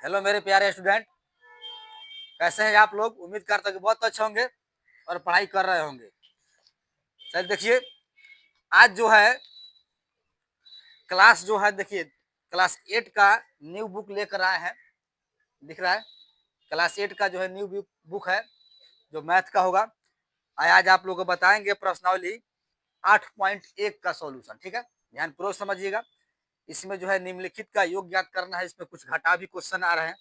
Hello मेरे प्यारे student, कैसे हैं आप लोग। उम्मीद करता हूँ कि बहुत अच्छे होंगे और पढ़ाई कर रहे होंगे। चलिए देखिए, आज जो है क्लास जो है, देखिए क्लास 8 का न्यू बुक लेकर आए हैं। दिख रहा है, क्लास 8 का जो है न्यू बुक है जो मैथ का होगा। आज आप लोगों को बताएंगे प्रश्नावली 8.1 का सॉल्यूशन। ठीक है, ध्यान पूर्वक समझिएगा। इसमें जो है निम्नलिखित का योग ज्ञात करना है। इसमें कुछ घटा भी क्वेश्चन आ रहे हैं।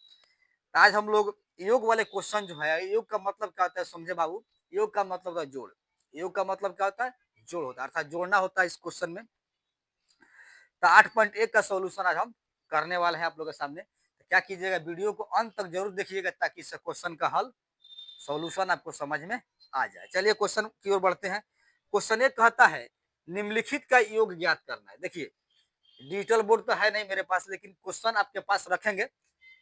आज हम लोग योग वाले क्वेश्चन जो है, योग का मतलब क्या होता है समझे बाबू। योग का मतलब होता है जोड़। योग का मतलब क्या होता है, जोड़ होता है, अर्थात जोड़ना होता है इस क्वेश्चन में। तो 8.1 का सॉल्यूशन आज हम करने वाले हैं आप लोगों के सामने। तो क्या कीजिएगा, वीडियो को अंत तक जरूर देखिएगा ताकि इस क्वेश्चन का हल सॉल्यूशन आपको समझ में आ जाए। चलिए क्वेश्चन की ओर बढ़ते हैं। क्वेश्चन एक कहता है निम्नलिखित का योग ज्ञात करना है। देखिए डिजिटल बोर्ड तो है नहीं मेरे पास, लेकिन क्वेश्चन आपके पास रखेंगे।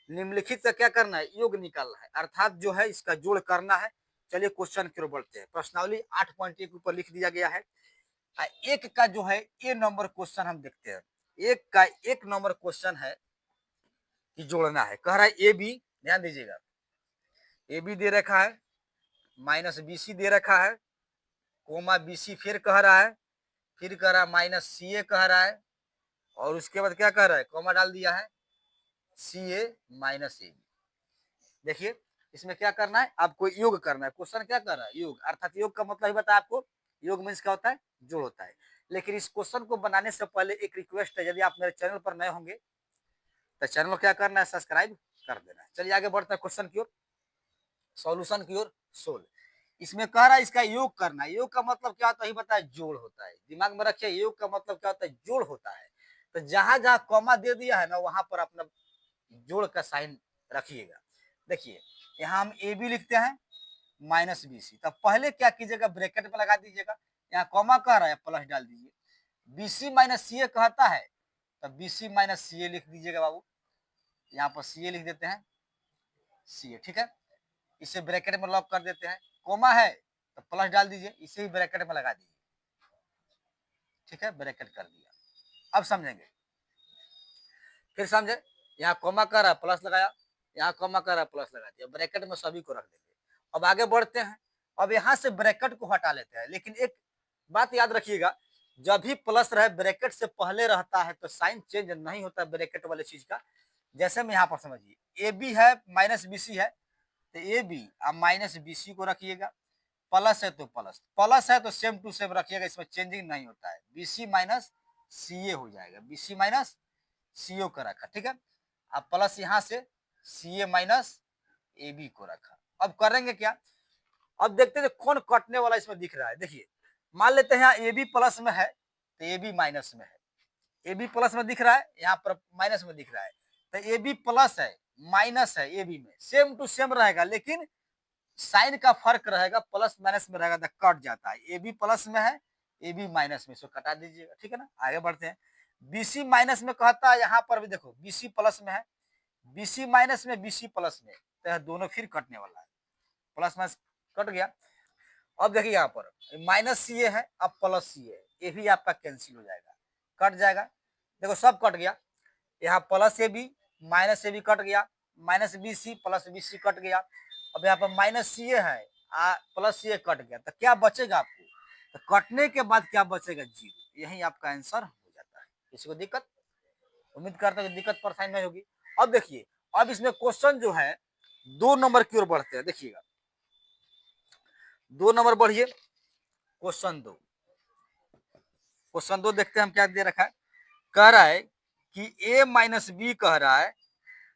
निम्नलिखित का क्या करना है, योग निकालना है, अर्थात जो है इसका जोड़ करना है। चलिए क्वेश्चन की ओर बढ़ते हैं। प्रश्नावली 8.1 ऊपर लिख दिया गया है। एक का जो है ए नंबर क्वेश्चन हम देखते हैं। एक का एक नंबर क्वेश्चन है कि जोड़ना है। कह रहा है ए बी, ध्यान दीजिएगा, ए बी दे रखा है, माइनस बी सी दे रखा है, कोमा बी सी फिर कह रहा है, फिर कह रहा है माइनस सी ए कह रहा है, और उसके बाद क्या कह रहा है, कोमा डाल दिया है सी ए माइनस ए बी। देखिए इसमें क्या करना है, आपको योग करना है। क्वेश्चन क्या कर रहा है, योग, अर्थात योग का मतलब ही बताया आपको। योग मीन्स क्या होता है, जोड़ होता है। लेकिन इस क्वेश्चन को बनाने से पहले एक रिक्वेस्ट है, यदि आप मेरे चैनल पर नए होंगे तो चैनल को क्या करना है, सब्सक्राइब कर देना है। चलिए आगे बढ़ते हैं क्वेश्चन की ओर, सॉल्यूशन की ओर। सोल्व। इसमें कह रहा है इसका योग करना है। योग का मतलब क्या होता है बताया, जोड़ होता है। दिमाग में रखिए, योग का मतलब क्या होता है, जोड़ होता है। तो जहां जहां कॉमा दे दिया है ना, वहां पर अपना जोड़ का साइन रखिएगा। देखिए यहाँ हम ए बी लिखते हैं माइनस बी सी, तब पहले क्या कीजिएगा, ब्रैकेट में लगा दीजिएगा। यहाँ कॉमा कह रहा है, प्लस डाल दीजिए। बी सी माइनस सी ए कहता है, तब बी सी माइनस सी ए लिख दीजिएगा बाबू। यहाँ पर सी ए लिख देते हैं, सी ए, ठीक है। इसे ब्रैकेट में लॉक कर देते हैं। कोमा है तो प्लस डाल दीजिए, इसे ही ब्रैकेट में लगा दीजिए, ठीक है, ब्रैकेट कर दिया। अब समझेंगे, फिर समझे। यहाँ कोमा कर रहा है, प्लस लगाया, यहाँ कोमा कर रहा है, प्लस लगा दिया, ब्रैकेट में सभी को रख देंगे। अब आगे बढ़ते हैं। अब यहाँ से ब्रैकेट को हटा लेते हैं, लेकिन एक बात याद रखिएगा, जब भी प्लस रहे ब्रैकेट से पहले रहता है तो साइन चेंज नहीं होता ब्रैकेट वाले चीज का। जैसे में यहाँ पर समझिए, ए बी है माइनस बी सी है, तो ए बी अब माइनस बी सी को रखिएगा। प्लस है तो प्लस, प्लस है तो सेम टू सेम रखिएगा, इसमें चेंजिंग नहीं होता है। बी सी माइनस सी ए हो जाएगा, बी सी माइनस सी ओ को रखा, ठीक है। अब प्लस यहाँ से सी ए माइनस ए बी को रखा। अब करेंगे क्या, अब देखते हैं कौन कटने वाला इसमें दिख रहा है। देखिए मान लेते हैं यहाँ ए बी प्लस में है तो ए बी माइनस में है। ए बी प्लस में दिख रहा है, यहाँ पर माइनस में दिख रहा है, तो ए बी प्लस है माइनस है ए बी में, सेम टू सेम रहेगा, लेकिन साइन का फर्क रहेगा, प्लस माइनस में रहेगा तो कट जाता है। ए बी प्लस में है, ए बी माइनस में, इसको कटा दीजिएगा, ठीक है ना। आगे बढ़ते हैं। बीसी माइनस में कहता है, यहाँ पर भी देखो बीसी प्लस में है, बीसी माइनस में, बीसी प्लस में, तो दोनों फिर कटने वाला है, प्लस माइनस कट गया। अब देखिए यहाँ पर माइनस सी ए है, अब प्लस सी ए, ये भी आपका कैंसिल हो जाएगा, कट जाएगा। देखो सब कट गया, यहाँ plus A B minus A B कट गया, minus B C plus B C कट गया। अब यहाँ पर माइनस सी ए है, प्लस सी ए कट गया, तो क्या बचेगा आपको, तो कटने के बाद क्या बचेगा, जीरो। यही आपका आंसर हो जाता है। किसी को दिक्कत, उम्मीद करता हूँ दिक्कत परेशानी नहीं होगी। अब देखिए, अब इसमें क्वेश्चन जो है 2 नंबर की ओर बढ़ते हैं। देखिएगा 2 नंबर बढ़िए, क्वेश्चन दो देखते हैं हम क्या दे रखा है। कह रहा है कि a माइनस बी कह रहा है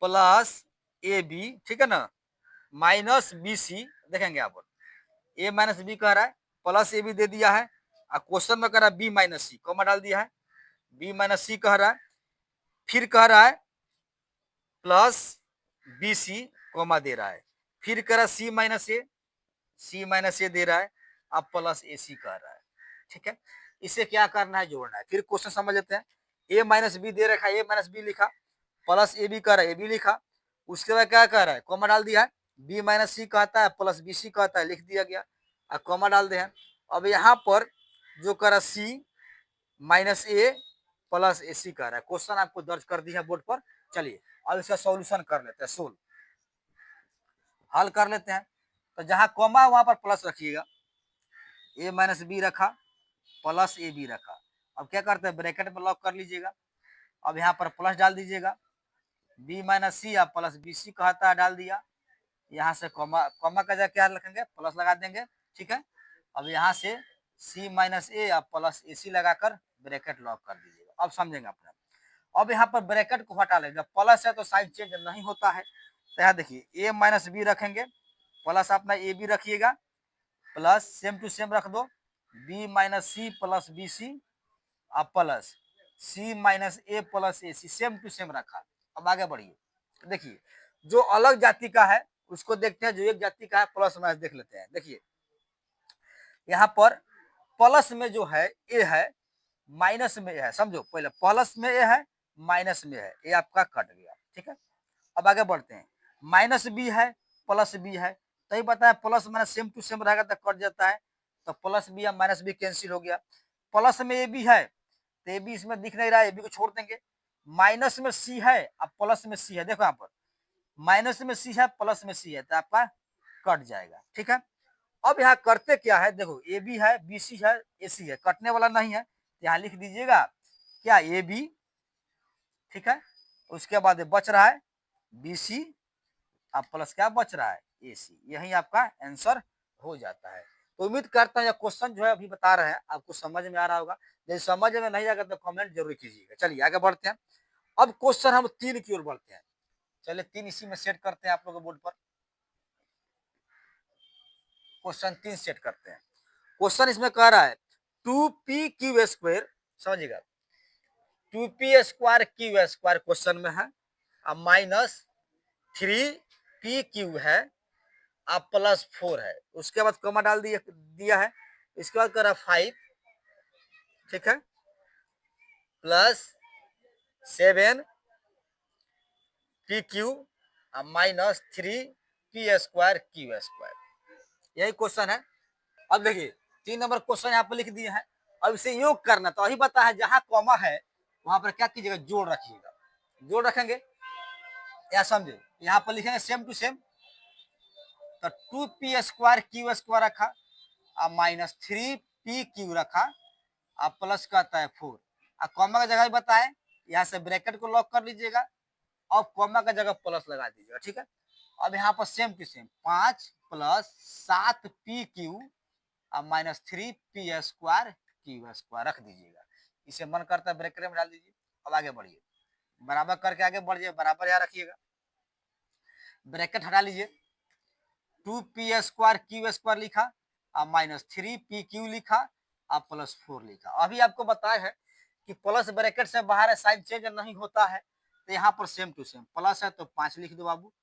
प्लस ए बी, ठीक है ना, माइनस बी सी। देखेंगे यहाँ पर a माइनस बी कह रहा है, प्लस ए बी दे दिया है, और क्वेश्चन में कह रहा है बी माइनस सी, कॉमा डाल दिया है, बी माइनस सी कह रहा है, फिर कह रहा है प्लस बी सी, कॉमा दे रहा है, फिर कह रहा है सी माइनस ए, सी माइनस ए दे रहा है, अब प्लस ए सी कह रहा है, ठीक है। इसे क्या करना है, जोड़ना है। फिर क्वेश्चन समझ लेते हैं। ए माइनस बी दे रखा है, ए माइनस बी लिखा, प्लस ए बी कह रहा है, ए बी लिखा, उसके बाद क्या कह रहा है, कॉमा डाल दिया है, बी माइनस सी कहता है प्लस बी सी कहता है, लिख दिया गया, और कॉमा डाल दे हैं। अब यहाँ पर जो कह रहा है सी माइनस ए प्लस ए सी कह रहा है, क्वेश्चन आपको दर्ज कर दिया बोर्ड पर। चलिए अब इसका सॉल्यूशन कर लेते हैं, सोल्व हल कर लेते हैं। तो जहां कॉमा वहां पर प्लस रखिएगा, a माइनस बी रखा प्लस ए बी रखा। अब क्या करते हैं, ब्रैकेट में लॉक कर लीजिएगा। अब यहाँ पर प्लस डाल दीजिएगा, b माइनस सी या प्लस बी सी कहता है डाल दिया। यहाँ से कॉमा कॉमा का जगह क्या रखेंगे, प्लस लगा देंगे, ठीक है। अब यहाँ से c माइनस ए या प्लस ए सी लगाकर ब्रैकेट लॉक कर दीजिएगा। अब समझेंगे अपना। अब यहाँ पर ब्रैकेट को हटा लेंगे, प्लस है तो साइन चेंज नहीं होता है। तो यहाँ देखिए a माइनस बी रखेंगे, प्लस अपना ए बी रखिएगा, प्लस सेम टू सेम रख दो b minus C plus B C और plus c minus A plus A C, same to same रखा। अब आगे बढ़िए, देखिए जो अलग जाति का है उसको देखते हैं, जो एक जाति का है प्लस माइनस देख लेते हैं। देखिए यहाँ पर प्लस में जो है ए है, माइनस में ए है, समझो पहले प्लस में ए है माइनस में है, ए आपका कट गया, ठीक है। अब आगे बढ़ते हैं, माइनस बी है प्लस बी है, तभी बताया plus minus same to same रहेगा तो कट जाता है। तो प्लस बी या माइनस बी कैंसिल हो गया। प्लस में ए बी है तो ए बी इसमें दिख नहीं रहा है, ए बी को छोड़ देंगे। माइनस में सी है अब प्लस में सी है, देखो यहाँ पर माइनस में सी है प्लस में सी है तो आपका कट जाएगा, ठीक है। अब यहाँ करते क्या है, देखो ए बी है बी सी है ए सी है, कटने वाला नहीं है, यहाँ लिख दीजिएगा क्या ए बी, ठीक है। उसके बाद बच रहा है बी सी, अब प्लस क्या बच रहा है ए सी, यही आपका आंसर हो जाता है। तो उम्मीद करता हूँ यह क्वेश्चन जो है अभी बता रहे हैं आपको समझ में आ रहा होगा। यदि समझ में नहीं आएगा तो कमेंट जरूर कीजिएगा। चलिए आगे बढ़ते हैं। अब क्वेश्चन हम 3 की ओर बढ़ते हैं। चलिए 3 इसी में सेट करते हैं आप लोगों के बोर्ड पर। क्वेश्चन 3 सेट करते हैं। क्वेश्चन इसमें कह रहा है 2p क्यू समझिएगा 2p² क्वेश्चन में है, अब माइनस 3p है, अब प्लस 4 है, उसके बाद कॉमा डाल दिया है। इसके बाद करा 5, ठीक है, प्लस 7p माइनस 3p² यही क्वेश्चन है। अब देखिए 3 नंबर क्वेश्चन यहाँ पर लिख दिए हैं। अब इसे योग करना, तो अभी पता है जहां कॉमा है वहां पर क्या कीजिएगा, जोड़ रखिएगा। जोड़ रखेंगे या समझे, यहाँ पर लिखेंगे सेम टू सेम। तो 2p² रखा, अब माइनस 3p रखा, अब प्लस कहता है 4, अब कॉमा का जगह बताए, यहाँ से ब्रैकेट को लॉक कर लीजिएगा, अब कॉमा का जगह प्लस लगा दीजिएगा, ठीक है। अब यहाँ पर same to same 5 plus 7p अब माइनस 3p² रख दीजिएगा। इसे मन करता है ब्रैकेट में डाल दीजिए। अब आगे बढ़िए, बराबर करके आगे बढ़िए, बराबर यहाँ रखिएगा, ब्रैकेट हटा लीजिए, 2p² लिखा, अब माइनस 3p लिखा, अब प्लस 4 लिखा। अभी आपको बताया है कि प्लस ब्रैकेट से बाहर है, साइन चेंज नहीं होता है। तो यहाँ पर सेम टू सेम प्लस है तो 5 लिख दो बाबू,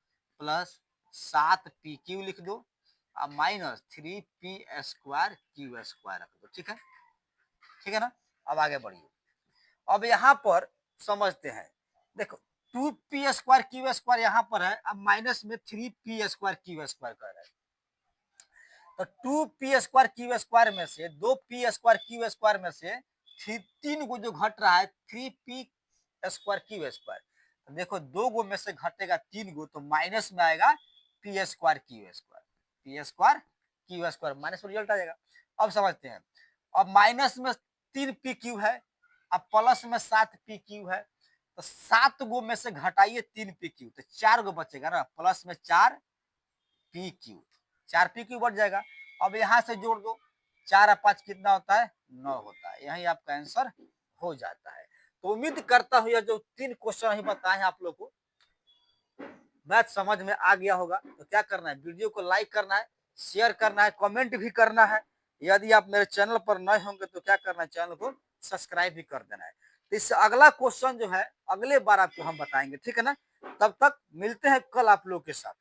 प्लस 7p लिख दो, अब माइनस 3p² रख दो, ठीक है, ठीक है ना। अब आगे बढ़िए, अब यहाँ पर समझते हैं, देखो 2p² यहाँ पर है, अब माइनस में 3p² कर रहा है। तो 2p² में से 2p² में से 3 गो जो घट रहा है 3p² तो देखो 2 गो में से घटेगा 3 गो, तो माइनस में आएगा p²q² माइनस रिजल्ट आ जाएगा। अब समझते हैं, अब माइनस में 3p है, अब प्लस में 7p है, तो 7 गो में से घटाइए 3p तो 4 गो बचेगा ना, प्लस में 4p 4p बढ़ जाएगा। अब यहाँ से जोड़ दो, 4 और 5 कितना होता है, 9 होता है, यही आपका आंसर हो जाता है। तो उम्मीद करता हूँ यह जो 3 क्वेश्चन ही बताए हैं आप लोग को मैथ समझ में आ गया होगा। तो क्या करना है, वीडियो को लाइक करना है, शेयर करना है, कमेंट भी करना है। यदि आप मेरे चैनल पर नए होंगे तो क्या करना है, चैनल को सब्सक्राइब भी कर देना है। तो इससे अगला क्वेश्चन जो है अगले बार आपको हम बताएंगे, ठीक है ना। तब तक मिलते हैं कल आप लोग के साथ।